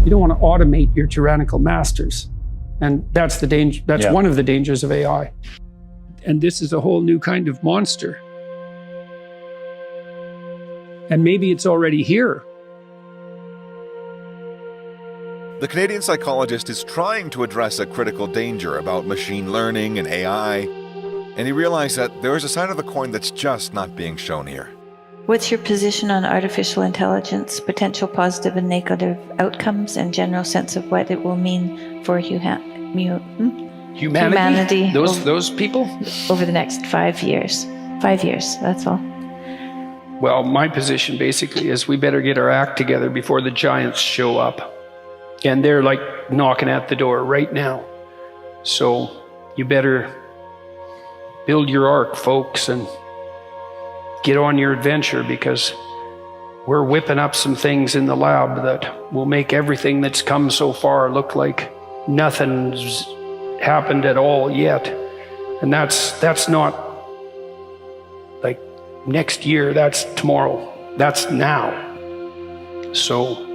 You don't want to automate your tyrannical masters. And that's the danger. That's one of the dangers of AI. And this is a whole new kind of monster. And maybe it's already here. The Canadian psychologist is trying to address a critical danger about machine learning and AI, and he realized that there is a side of the coin that's just not being shown here. What's your position on artificial intelligence, potential positive and negative outcomes, and general sense of what it will mean for humanity? Those people? Over the next 5 years. 5 years, that's all. Well, my position basically is we better get our act together before the giants show up. And they're like knocking at the door right now. So you better build your ark, folks, and get on your adventure, because we're whipping up some things in the lab that will make everything that's come so far look like nothing's happened at all yet. And that's not like next year, that's tomorrow, that's now. So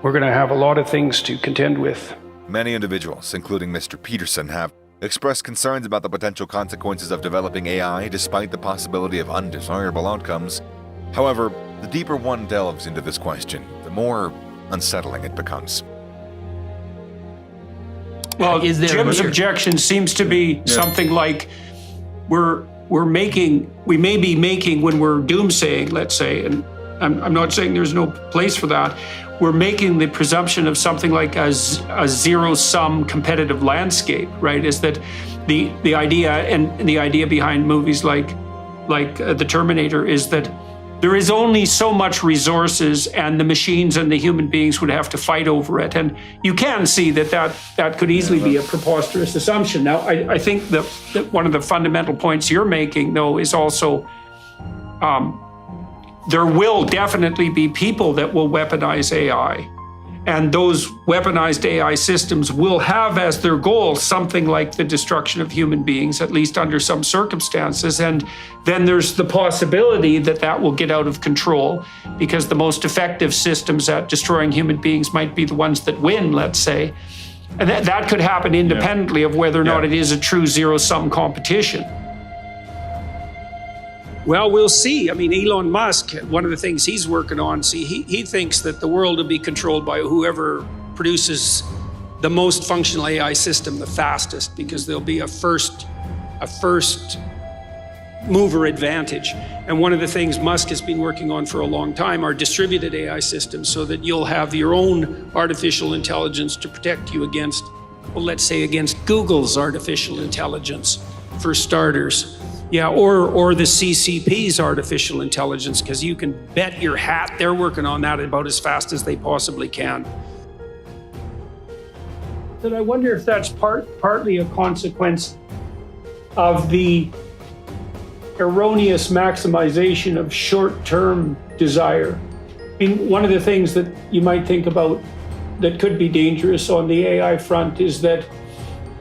we're going to have a lot of things to contend with. Many individuals, including Mr. Peterson, have expressed concerns about the potential consequences of developing AI despite the possibility of undesirable outcomes. However, the deeper one delves into this question, the more unsettling it becomes. Well, Jim's objection seems to be something like we may be making, when we're doomsaying, let's say, and I'm not saying there's no place for that, we're making the presumption of something like a zero-sum competitive landscape, right? Is that the idea, and the idea behind movies like The Terminator is that there is only so much resources, and the machines and the human beings would have to fight over it. And you can see that could easily be a preposterous assumption. Now, I think that one of the fundamental points you're making, though, is also there will definitely be people that will weaponize AI. And those weaponized AI systems will have as their goal something like the destruction of human beings, at least under some circumstances. And then there's the possibility that will get out of control, because the most effective systems at destroying human beings might be the ones that win, let's say. And that could happen independently of whether or not it is a true zero-sum competition. Well, we'll see. I mean, Elon Musk, one of the things he's working on, he thinks that the world will be controlled by whoever produces the most functional AI system the fastest, because there'll be a first mover advantage. And one of the things Musk has been working on for a long time are distributed AI systems, so that you'll have your own artificial intelligence to protect you against, well, let's say against Google's artificial intelligence, for starters. Yeah, or the CCP's artificial intelligence, because you can bet your hat they're working on that about as fast as they possibly can. But I wonder if that's partly a consequence of the erroneous maximization of short-term desire. I mean, one of the things that you might think about that could be dangerous on the AI front is that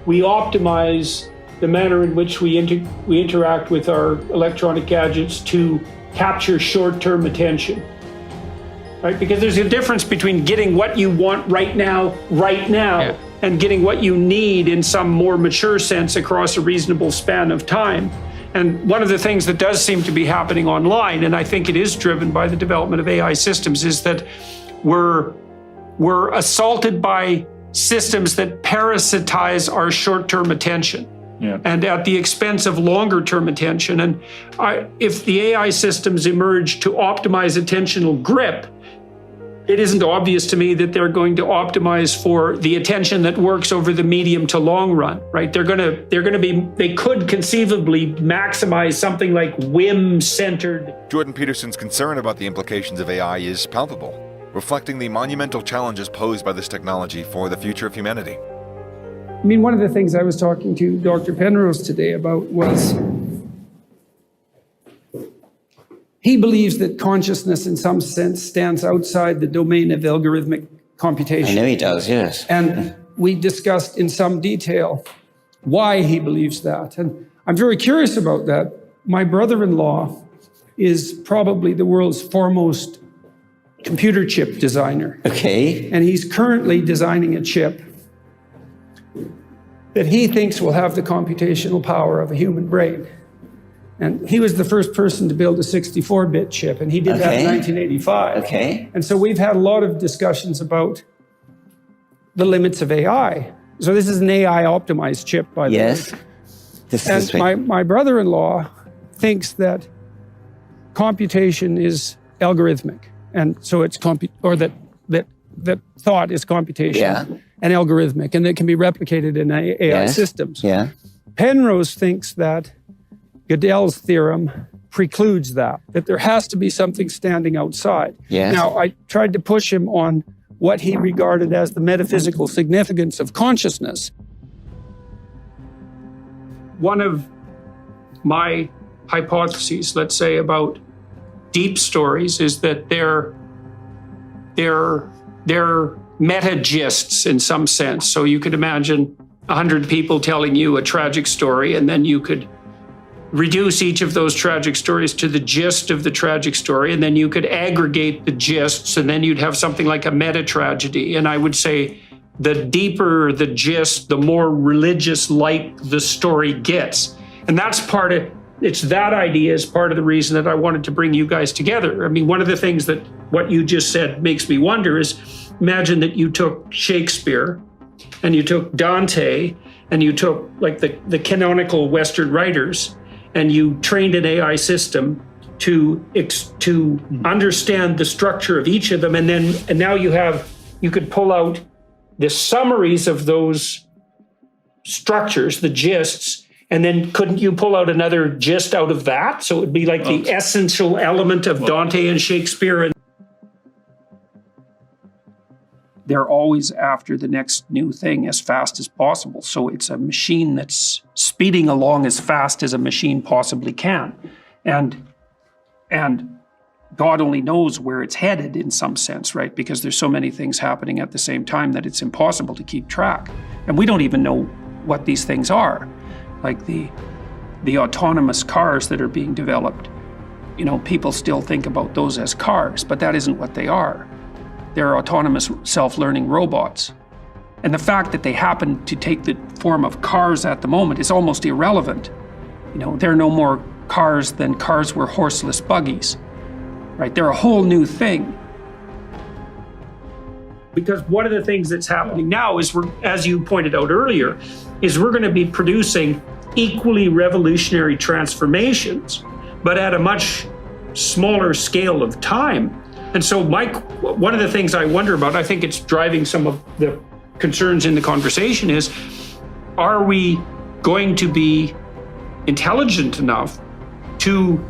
we optimize the manner in which we interact with our electronic gadgets to capture short-term attention, right? Because there's a difference between getting what you want right now, and getting what you need in some more mature sense across a reasonable span of time. And one of the things that does seem to be happening online, and I think it is driven by the development of AI systems, is that we're assaulted by systems that parasitize our short-term attention. And at the expense of longer-term attention. And if the AI systems emerge to optimize attentional grip, it isn't obvious to me that they're going to optimize for the attention that works over the medium to long run, right? They could conceivably maximize something like whim-centered. Jordan Peterson's concern about the implications of AI is palpable, reflecting the monumental challenges posed by this technology for the future of humanity. I mean, one of the things I was talking to Dr. Penrose today about was he believes that consciousness in some sense stands outside the domain of algorithmic computation. I know he does, yes. And we discussed in some detail why he believes that. And I'm very curious about that. My brother-in-law is probably the world's foremost computer chip designer. Okay. And he's currently designing a chip that he thinks will have the computational power of a human brain. And he was the first person to build a 64-bit chip, and he did that in 1985. Okay. And so we've had a lot of discussions about the limits of AI. So this is an AI-optimized chip, by the way. Yes. This is And my brother-in-law thinks that computation is algorithmic, and so it's that thought is computation and algorithmic, and it can be replicated in AI systems. Yeah. Penrose thinks that Gödel's theorem precludes that there has to be something standing outside. Yes. Now, I tried to push him on what he regarded as the metaphysical significance of consciousness. One of my hypotheses, let's say, about deep stories is that they're meta-gists in some sense. So you could imagine 100 people telling you a tragic story, and then you could reduce each of those tragic stories to the gist of the tragic story, and then you could aggregate the gists, and then you'd have something like a meta-tragedy. And I would say the deeper the gist, the more religious-like the story gets. And that's part of, it's that idea is part of the reason that I wanted to bring you guys together. I mean, one of the things that what you just said makes me wonder is, imagine that you took Shakespeare and you took Dante and you took like the canonical Western writers, and you trained an AI system to understand the structure of each of them, and now you could pull out the summaries of those structures, the gists, and then couldn't you pull out another gist out of that? So it would be like the essential element of Dante and Shakespeare. And they're always after the next new thing as fast as possible. So it's a machine that's speeding along as fast as a machine possibly can. And God only knows where it's headed in some sense, right? Because there's so many things happening at the same time that it's impossible to keep track. And we don't even know what these things are. Like the autonomous cars that are being developed, you know, people still think about those as cars, but that isn't what they are. They're autonomous self-learning robots. And the fact that they happen to take the form of cars at the moment is almost irrelevant. You know, they're no more cars than cars were horseless buggies, right? They're a whole new thing. Because one of the things that's happening now is, as you pointed out earlier, is we're going to be producing equally revolutionary transformations, but at a much smaller scale of time. And so, Mike, one of the things I wonder about, I think it's driving some of the concerns in the conversation, is, are we going to be intelligent enough to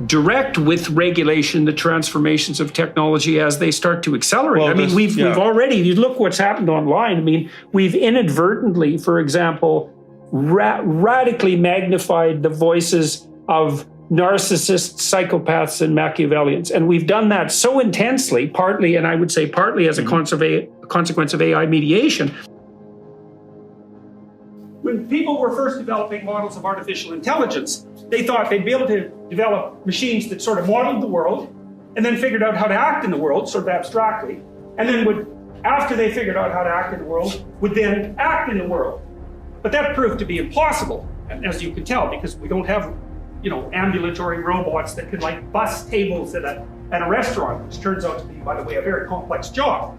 direct with regulation the transformations of technology as they start to accelerate? Well, I mean, we've already, you look what's happened online. I mean, we've inadvertently, for example, radically magnified the voices of narcissists, psychopaths, and Machiavellians. And we've done that so intensely, partly, and I would say partly as a consequence of AI mediation. When people were first developing models of artificial intelligence, they thought they'd be able to develop machines that sort of modeled the world and then figured out how to act in the world, sort of abstractly, and then after they figured out how to act in the world, would then act in the world. But that proved to be impossible, as you can tell, because we don't have, you know, ambulatory robots that can like bus tables at a restaurant, which turns out to be, by the way, a very complex job.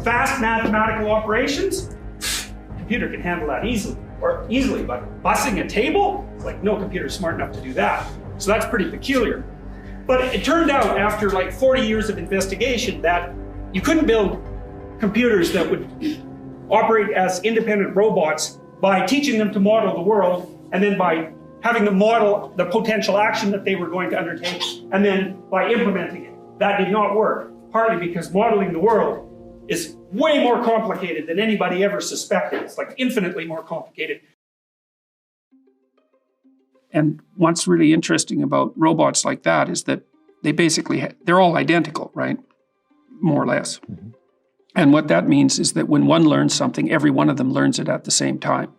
Fast mathematical operations, computer can handle that easily, but bussing a table, it's like no computer's smart enough to do that. So that's pretty peculiar. But it turned out after like 40 years of investigation that you couldn't build computers that would operate as independent robots by teaching them to model the world, and then by having them model the potential action that they were going to undertake, and then by implementing it. That did not work, partly because modeling the world is way more complicated than anybody ever suspected. It's like infinitely more complicated. And what's really interesting about robots like that is that they basically, they're all identical, right? More or less. Mm-hmm. And what that means is that when one learns something, every one of them learns it at the same time.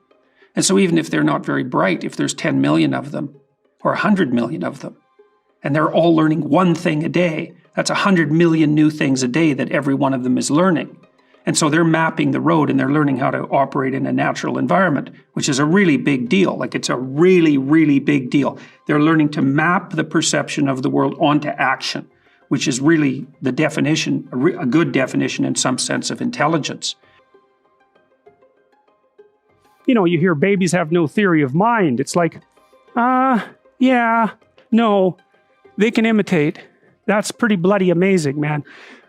And so even if they're not very bright, if there's 10 million of them or 100 million of them, and they're all learning one thing a day. That's 100 million new things a day that every one of them is learning. And so they're mapping the road and they're learning how to operate in a natural environment, which is a really big deal. Like, it's a really, really big deal. They're learning to map the perception of the world onto action, which is really the definition, a good definition in some sense of intelligence. You know, you hear babies have no theory of mind. It's like, yeah, no, they can imitate. That's pretty bloody amazing, man.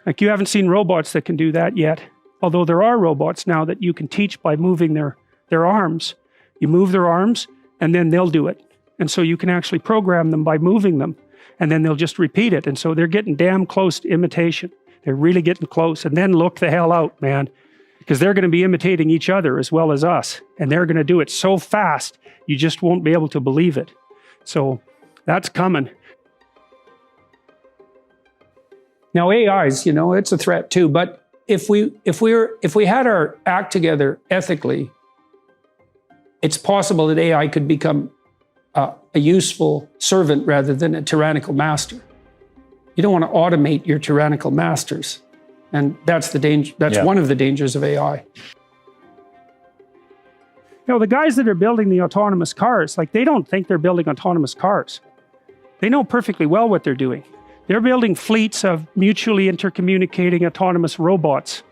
Like, you haven't seen robots that can do that yet. Although there are robots now that you can teach by moving their arms. You move their arms, and then they'll do it. And so you can actually program them by moving them, and then they'll just repeat it. And so they're getting damn close to imitation. They're really getting close. And then look the hell out, man, because they're going to be imitating each other as well as us. And they're going to do it so fast, you just won't be able to believe it. So that's coming. Now, AIs, you know, it's a threat too, but if we had our act together ethically, it's possible that AI could become a useful servant rather than a tyrannical master. You don't want to automate your tyrannical masters, and that's the danger. That's one of the dangers of AI. You know, the guys that are building the autonomous cars, like, they don't think they're building autonomous cars. They know perfectly well what they're doing. They're building fleets of mutually intercommunicating autonomous robots.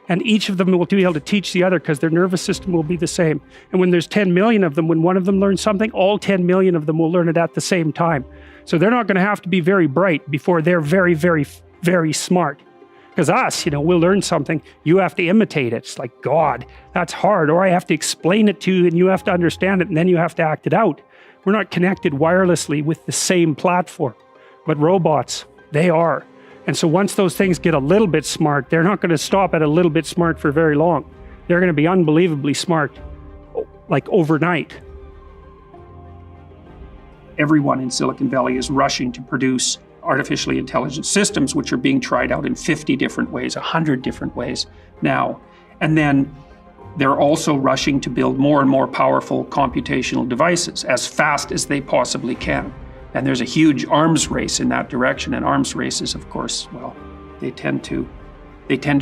And each of them will be able to teach the other because their nervous system will be the same. And when there's 10 million of them, when one of them learns something, all 10 million of them will learn it at the same time. So they're not going to have to be very bright before they're very, very, very smart. Because us, you know, we'll learn something, you have to imitate it. It's like, God, that's hard. Or I have to explain it to you and you have to understand it and then you have to act it out. We're not connected wirelessly with the same platform. But robots, they are. And so once those things get a little bit smart, they're not going to stop at a little bit smart for very long. They're going to be unbelievably smart, like overnight. Everyone in Silicon Valley is rushing to produce artificially intelligent systems, which are being tried out in 50 different ways, 100 different ways now. And then they're also rushing to build more and more powerful computational devices as fast as they possibly can. And there's a huge arms race in that direction. And arms races, of course, well, they tend to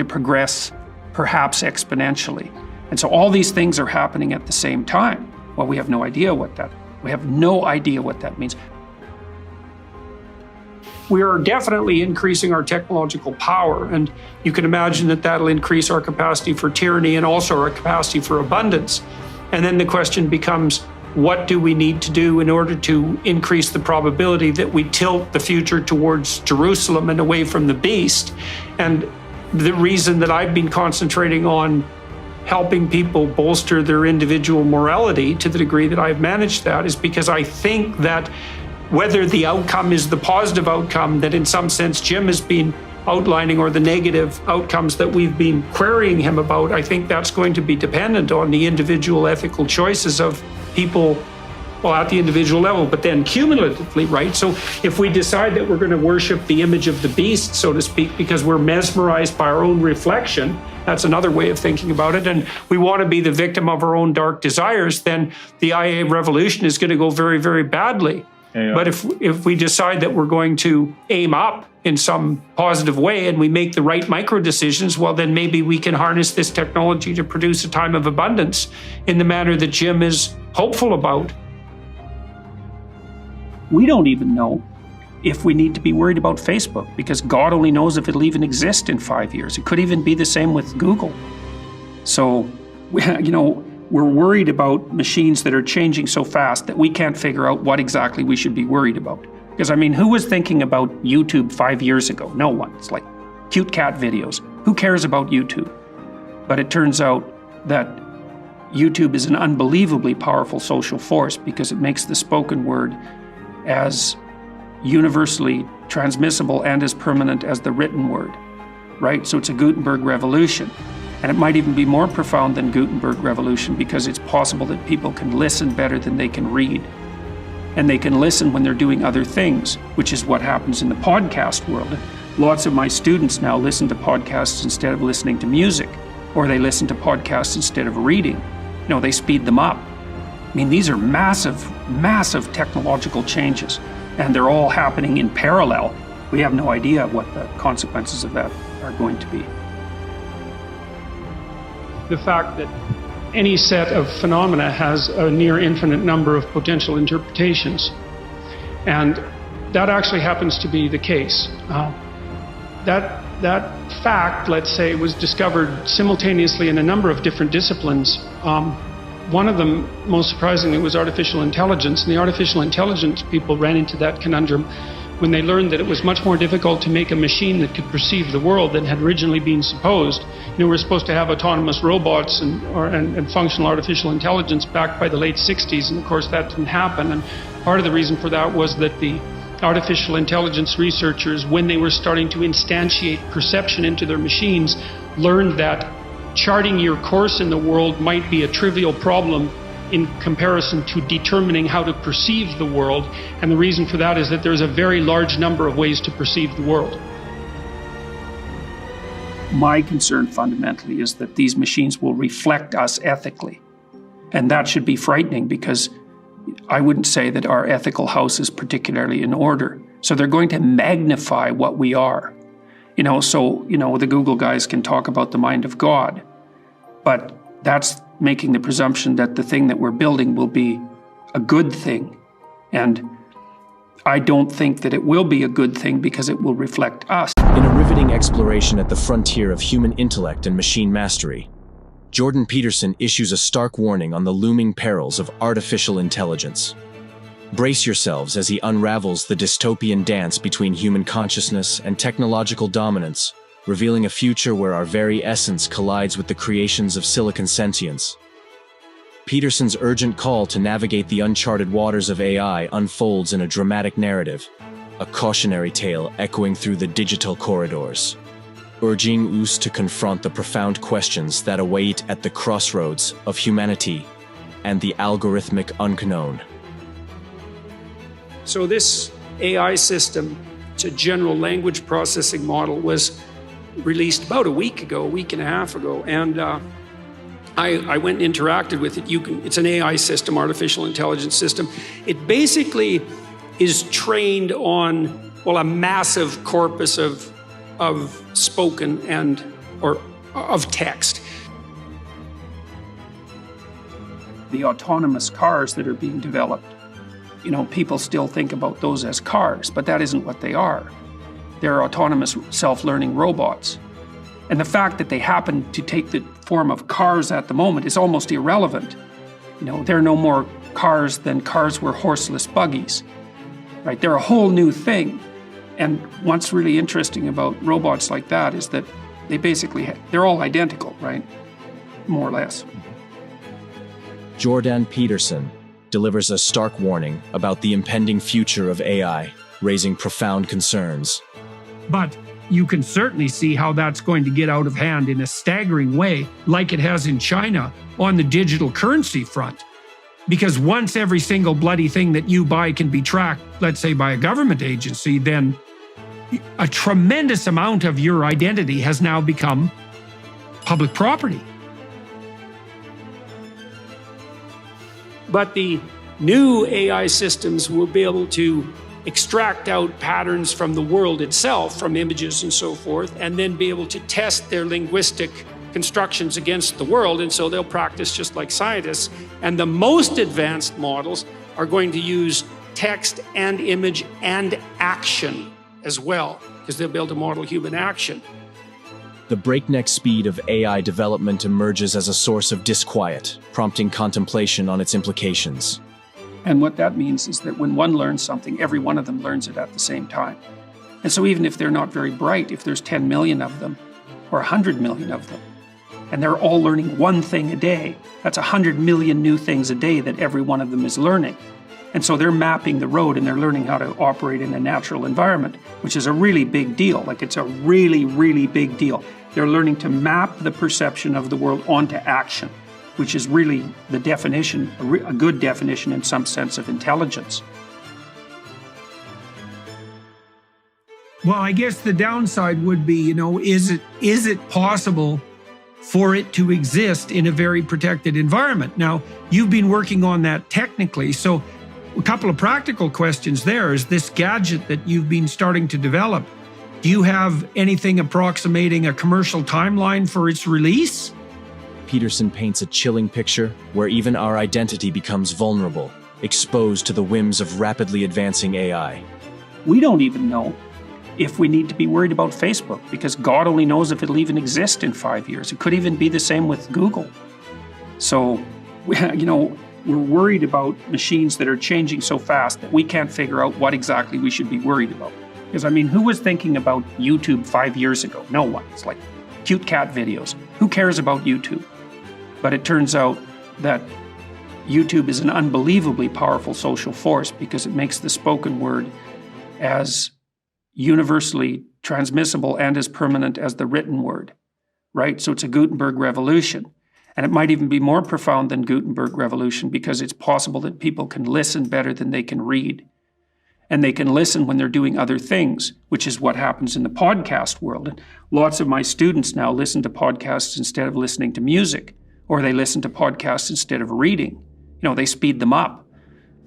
progress perhaps exponentially. And so all these things are happening at the same time. Well, we have no idea what that means. We are definitely increasing our technological power, and you can imagine that that'll increase our capacity for tyranny and also our capacity for abundance. And then the question becomes, what do we need to do in order to increase the probability that we tilt the future towards Jerusalem and away from the beast? And the reason that I've been concentrating on helping people bolster their individual morality to the degree that I've managed that is because I think that whether the outcome is the positive outcome that in some sense Jim has been outlining or the negative outcomes that we've been querying him about, I think that's going to be dependent on the individual ethical choices of people, well, at the individual level, but then cumulatively, right? So if we decide that we're going to worship the image of the beast, so to speak, because we're mesmerized by our own reflection, that's another way of thinking about it, and we want to be the victim of our own dark desires, then the IA revolution is going to go very, very badly. Yeah. But if we decide that we're going to aim up in some positive way and we make the right micro decisions, well, then maybe we can harness this technology to produce a time of abundance in the manner that Jim is hopeful about. We don't even know if we need to be worried about Facebook, because God only knows if it'll even exist in 5 years. It could even be the same with Google. So, we're worried about machines that are changing so fast that we can't figure out what exactly we should be worried about. Because, who was thinking about YouTube 5 years ago? No one. It's like cute cat videos. Who cares about YouTube? But it turns out that YouTube is an unbelievably powerful social force because it makes the spoken word as universally transmissible and as permanent as the written word, right? So it's a Gutenberg revolution. And it might even be more profound than Gutenberg revolution because it's possible that people can listen better than they can read. And they can listen when they're doing other things, which is what happens in the podcast world. Lots of my students now listen to podcasts instead of listening to music, or they listen to podcasts instead of reading. They speed them up. These are massive, massive technological changes. and they're all happening in parallel. We have no idea what the consequences of that are going to be. The fact that any set of phenomena has a near infinite number of potential interpretations. And that actually happens to be the case. That fact, let's say, was discovered simultaneously in a number of different disciplines. One of them, most surprisingly, was artificial intelligence. And the artificial intelligence people ran into that conundrum when they learned that it was much more difficult to make a machine that could perceive the world than had originally been supposed. We're supposed to have autonomous robots and functional artificial intelligence back by the late 60s, and of course that didn't happen. And part of the reason for that was that the artificial intelligence researchers, when they were starting to instantiate perception into their machines, learned that charting your course in the world might be a trivial problem in comparison to determining how to perceive the world. And the reason for that is that there's a very large number of ways to perceive the world. My concern fundamentally is that these machines will reflect us ethically. And that should be frightening, because I wouldn't say that our ethical house is particularly in order. So they're going to magnify what we are. The Google guys can talk about the mind of God, but that's making the presumption that the thing that we're building will be a good thing. And I don't think that it will be a good thing, because it will reflect us. In a riveting exploration at the frontier of human intellect and machine mastery, Jordan Peterson issues a stark warning on the looming perils of artificial intelligence. Brace yourselves as he unravels the dystopian dance between human consciousness and technological dominance, revealing a future where our very essence collides with the creations of silicon sentience. Peterson's urgent call to navigate the uncharted waters of AI unfolds in a dramatic narrative, a cautionary tale echoing through the digital corridors, urging us to confront the profound questions that await at the crossroads of humanity and the algorithmic unknown. So this AI system, it's a general language processing model, was released about a week and a half ago. And I went and interacted with it. It's an AI system, artificial intelligence system. It basically is trained on, a massive corpus of spoken or of text. The autonomous cars that are being developed, people still think about those as cars, but that isn't what they are. They're autonomous self-learning robots. And the fact that they happen to take the form of cars at the moment is almost irrelevant. They're no more cars than cars were horseless buggies, right? They're a whole new thing. And what's really interesting about robots like that is that they're all identical, right? More or less. Jordan Peterson delivers a stark warning about the impending future of AI, raising profound concerns. But you can certainly see how that's going to get out of hand in a staggering way, like it has in China on the digital currency front. Because once every single bloody thing that you buy can be tracked, let's say by a government agency, then a tremendous amount of your identity has now become public property. But the new AI systems will be able to extract out patterns from the world itself, from images and so forth, and then be able to test their linguistic constructions against the world. And so they'll practice just like scientists. And the most advanced models are going to use text and image and action as well, because they'll be able to model human action. The breakneck speed of AI development emerges as a source of disquiet, prompting contemplation on its implications. And what that means is that when one learns something, every one of them learns it at the same time. And so even if they're not very bright, if there's 10 million of them or 100 million of them, and they're all learning one thing a day, that's 100 million new things a day that every one of them is learning. And so they're mapping the road and they're learning how to operate in a natural environment, which is a really big deal. It's a really, really big deal. They're learning to map the perception of the world onto action, which is really the definition, a good definition in some sense of intelligence. Well, I guess the downside would be, is it possible for it to exist in a very protected environment? Now, you've been working on that technically, so a couple of practical questions there. Is this gadget that you've been starting to develop, do you have anything approximating a commercial timeline for its release? Peterson paints a chilling picture where even our identity becomes vulnerable, exposed to the whims of rapidly advancing AI. We don't even know if we need to be worried about Facebook, because God only knows if it'll even exist in 5 years. It could even be the same with Google. So, we're worried about machines that are changing so fast that we can't figure out what exactly we should be worried about. Because, who was thinking about YouTube 5 years ago? No one. It's like cute cat videos. Who cares about YouTube? But it turns out that YouTube is an unbelievably powerful social force because it makes the spoken word as universally transmissible and as permanent as the written word, right? So it's a Gutenberg revolution. And it might even be more profound than Gutenberg revolution because it's possible that people can listen better than they can read. And they can listen when they're doing other things, which is what happens in the podcast world. And lots of my students now listen to podcasts instead of listening to music, or they listen to podcasts instead of reading. They speed them up.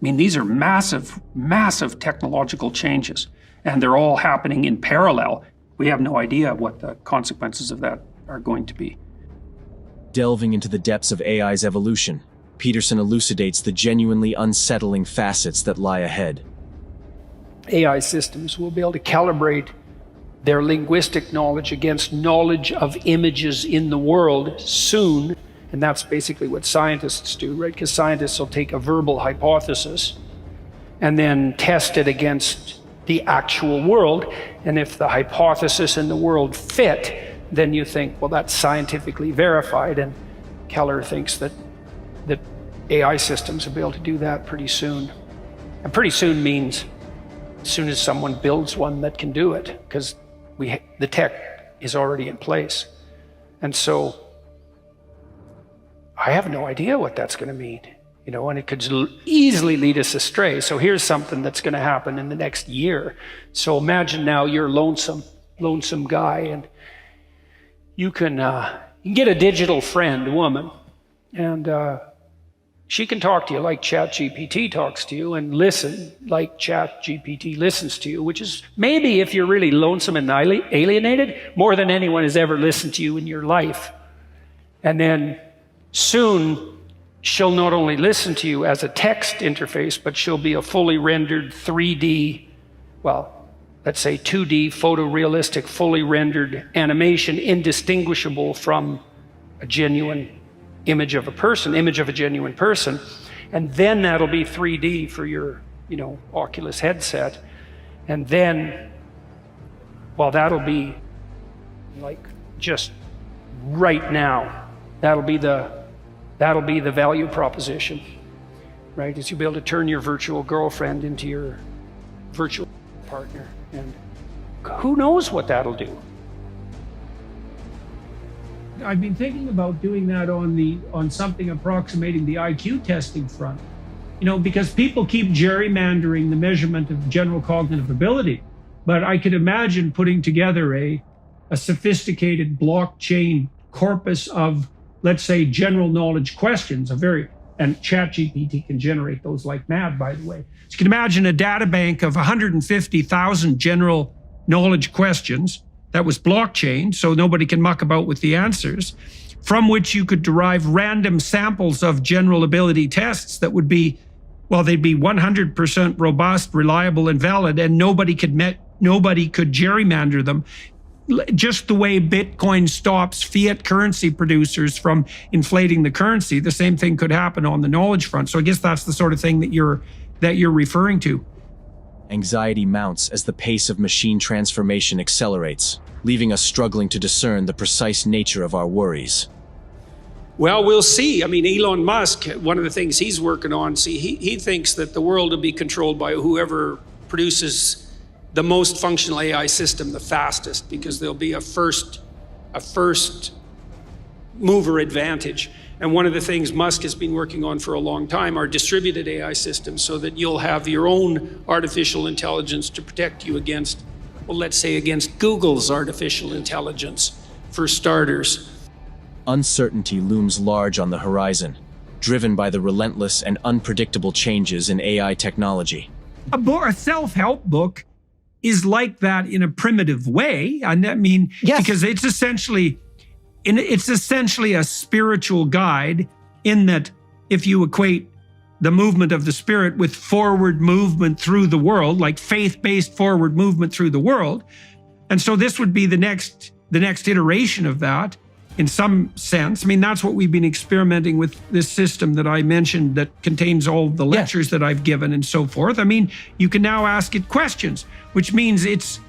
These are massive, massive technological changes, and they're all happening in parallel. We have no idea what the consequences of that are going to be. Delving into the depths of AI's evolution, Peterson elucidates the genuinely unsettling facets that lie ahead. AI systems will be able to calibrate their linguistic knowledge against knowledge of images in the world soon. And that's basically what scientists do, right? Because scientists will take a verbal hypothesis and then test it against the actual world. And if the hypothesis and the world fit, then you think, well, that's scientifically verified. And Keller thinks that AI systems will be able to do that pretty soon. And pretty soon means as soon as someone builds one that can do it, because the tech is already in place. And so I have no idea what that's going to mean, and it could easily lead us astray. So here's something that's going to happen in the next year. So imagine now you're a lonesome guy, and you can get a digital friend, a woman, and she can talk to you like ChatGPT talks to you and listen like ChatGPT listens to you, which is maybe, if you're really lonesome and alienated, more than anyone has ever listened to you in your life. And then soon, she'll not only listen to you as a text interface, but she'll be a fully rendered 3D, let's say 2D, photorealistic, fully rendered animation, indistinguishable from a genuine image of a genuine person. And then that'll be 3D for your, Oculus headset. And then, that'll be like just right now. That'll be the value proposition, right? Is you'll be able to turn your virtual girlfriend into your virtual partner. And who knows what that'll do? I've been thinking about doing that on something approximating the IQ testing front, because people keep gerrymandering the measurement of general cognitive ability. But I could imagine putting together a sophisticated blockchain corpus of, let's say, general knowledge questions, and ChatGPT can generate those like mad, by the way. So you can imagine a data bank of 150,000 general knowledge questions that was blockchain, so nobody can muck about with the answers, from which you could derive random samples of general ability tests that would be, they'd be 100% robust, reliable, and valid, and nobody could gerrymander them. Just the way Bitcoin stops fiat currency producers from inflating the currency, the same thing could happen on the knowledge front. So I guess that's the sort of thing that you're referring to. Anxiety mounts as the pace of machine transformation accelerates, leaving us struggling to discern the precise nature of our worries. Well, we'll see. Elon Musk, one of the things he's working on, he thinks that the world will be controlled by whoever produces the most functional AI system the fastest, because there'll be a first mover advantage. And one of the things Musk has been working on for a long time are distributed AI systems, so that you'll have your own artificial intelligence to protect you against, let's say, against Google's artificial intelligence, for starters. Uncertainty looms large on the horizon. driven by the relentless and unpredictable changes in AI technology. A self-help book is like that in a primitive way. And I mean, Yes. because it's essentially a spiritual guide, in that if you equate the movement of the spirit with forward movement through the world, like faith-based forward movement through the world. And so this would be the next iteration of that in some sense. I mean, that's what we've been experimenting with, this system that I mentioned that contains all the lectures that I've given and so forth. I mean, you can now ask it questions, which means it's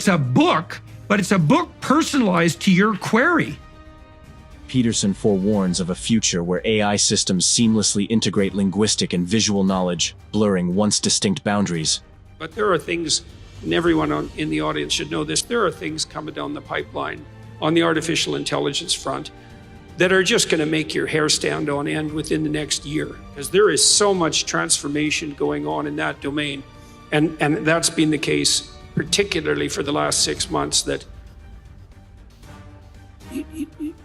a book, but it's a book personalized to your query. Peterson forewarns of a future where AI systems seamlessly integrate linguistic and visual knowledge, blurring once distinct boundaries. But there are things, and everyone in the audience should know this, there are things coming down the pipeline on the artificial intelligence front that are just going to make your hair stand on end within the next year, because there is so much transformation going on in that domain. And that's been the case particularly for the last 6 months, that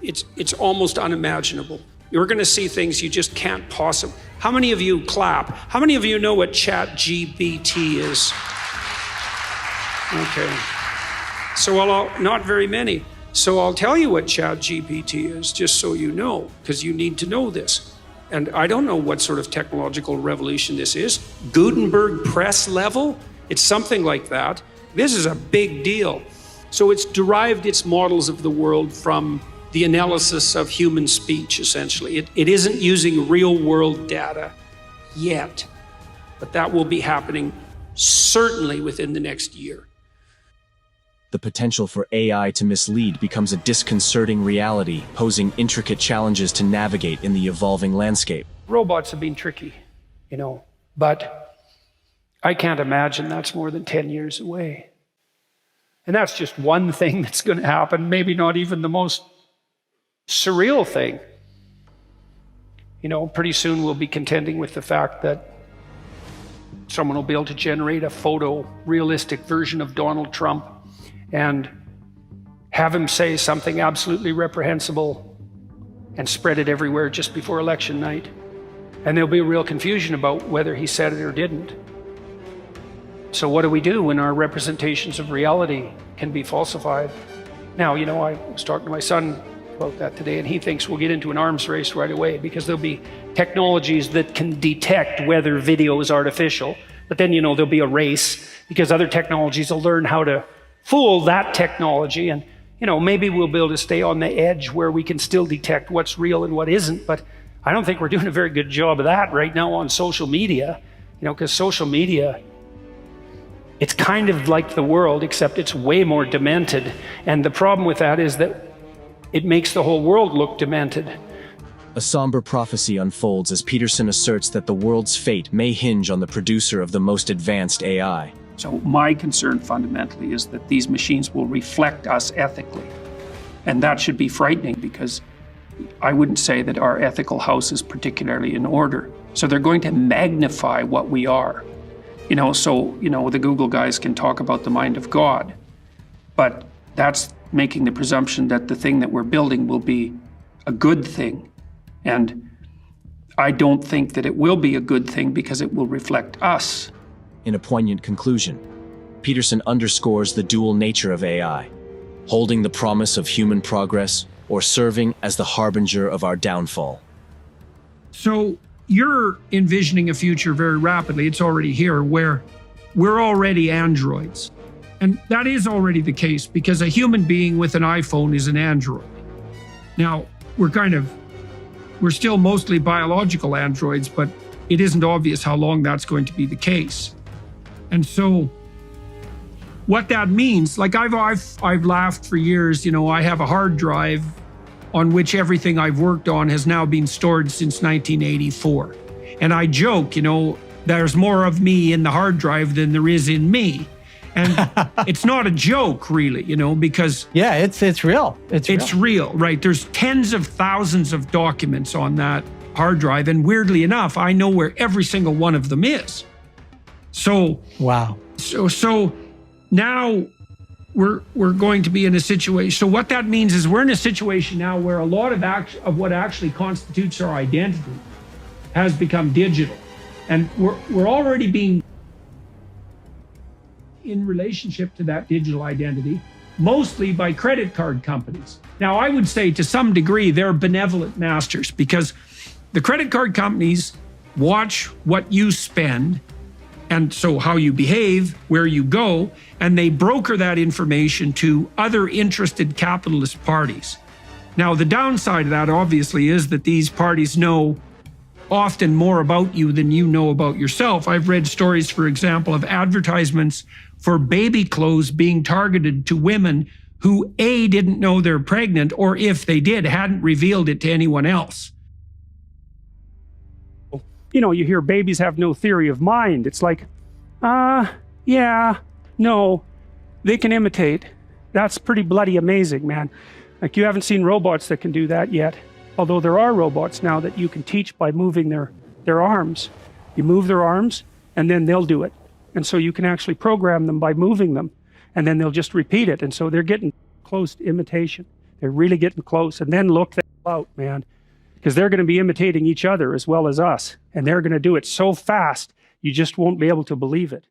it's almost unimaginable. You're going to see things you just can't possibly. How many of you clap? How many of you know what ChatGPT is? Okay. So not very many. So I'll tell you what ChatGPT is, just so you know, because you need to know this. And I don't know what sort of technological revolution this is. Gutenberg press level? It's something like that. This is a big deal. So it's derived its models of the world from the analysis of human speech, essentially. It isn't using real world data yet, but that will be happening certainly within the next year. The potential for AI to mislead becomes a disconcerting reality, posing intricate challenges to navigate in the evolving landscape. Robots have been tricky, but I can't imagine that's more than 10 years away. And that's just one thing that's going to happen, maybe not even the most surreal thing. Pretty soon we'll be contending with the fact that someone will be able to generate a photorealistic version of Donald Trump and have him say something absolutely reprehensible and spread it everywhere just before election night. And there'll be a real confusion about whether he said it or didn't. So what do we do when our representations of reality can be falsified? Now, I was talking to my son about that today, and he thinks we'll get into an arms race right away, because there'll be technologies that can detect whether video is artificial, but then, there'll be a race because other technologies will learn how to fool that technology, and, maybe we'll be able to stay on the edge where we can still detect what's real and what isn't. But I don't think we're doing a very good job of that right now on social media, because social media, it's kind of like the world, except it's way more demented. And the problem with that is that it makes the whole world look demented. A somber prophecy unfolds as Peterson asserts that the world's fate may hinge on the producer of the most advanced AI. So my concern fundamentally is that these machines will reflect us ethically. And that should be frightening, because I wouldn't say that our ethical house is particularly in order. So they're going to magnify what we are. The Google guys can talk about the mind of God, but that's making the presumption that the thing that we're building will be a good thing. And I don't think that it will be a good thing, because it will reflect us. In a poignant conclusion, Peterson underscores the dual nature of AI, holding the promise of human progress or serving as the harbinger of our downfall. So you're envisioning a future very rapidly, it's already here, where we're already androids. And that is already the case, because a human being with an iPhone is an android. Now, we're still mostly biological androids, but it isn't obvious how long that's going to be the case. And so what that means, like I've laughed for years, I have a hard drive on which everything I've worked on has now been stored since 1984. And I joke, there's more of me in the hard drive than there is in me. And it's not a joke, really, because... Yeah, it's real. It's real, right? There's tens of thousands of documents on that hard drive. And weirdly enough, I know where every single one of them is. So... Wow. So now we're going to be in a situation... So what that means is we're in a situation now where a lot of what actually constitutes our identity has become digital. And we're already being in relationship to that digital identity, mostly by credit card companies. Now, I would say to some degree, they're benevolent masters because the credit card companies watch what you spend and so how you behave, where you go, and they broker that information to other interested capitalist parties. Now, the downside of that obviously is that these parties know often more about you than you know about yourself. I've read stories, for example, of advertisements for baby clothes being targeted to women who A, didn't know they're pregnant, or if they did, hadn't revealed it to anyone else. You know, you hear babies have no theory of mind. It's like, yeah, no, they can imitate. That's pretty bloody amazing, man. Like, you haven't seen robots that can do that yet. Although there are robots now that you can teach by moving their arms. You move their arms and then they'll do it. And so you can actually program them by moving them and then they'll just repeat it. And so they're getting close to imitation. They're really getting close. And then look the hell out, man, because they're going to be imitating each other as well as us. And they're going to do it so fast, you just won't be able to believe it.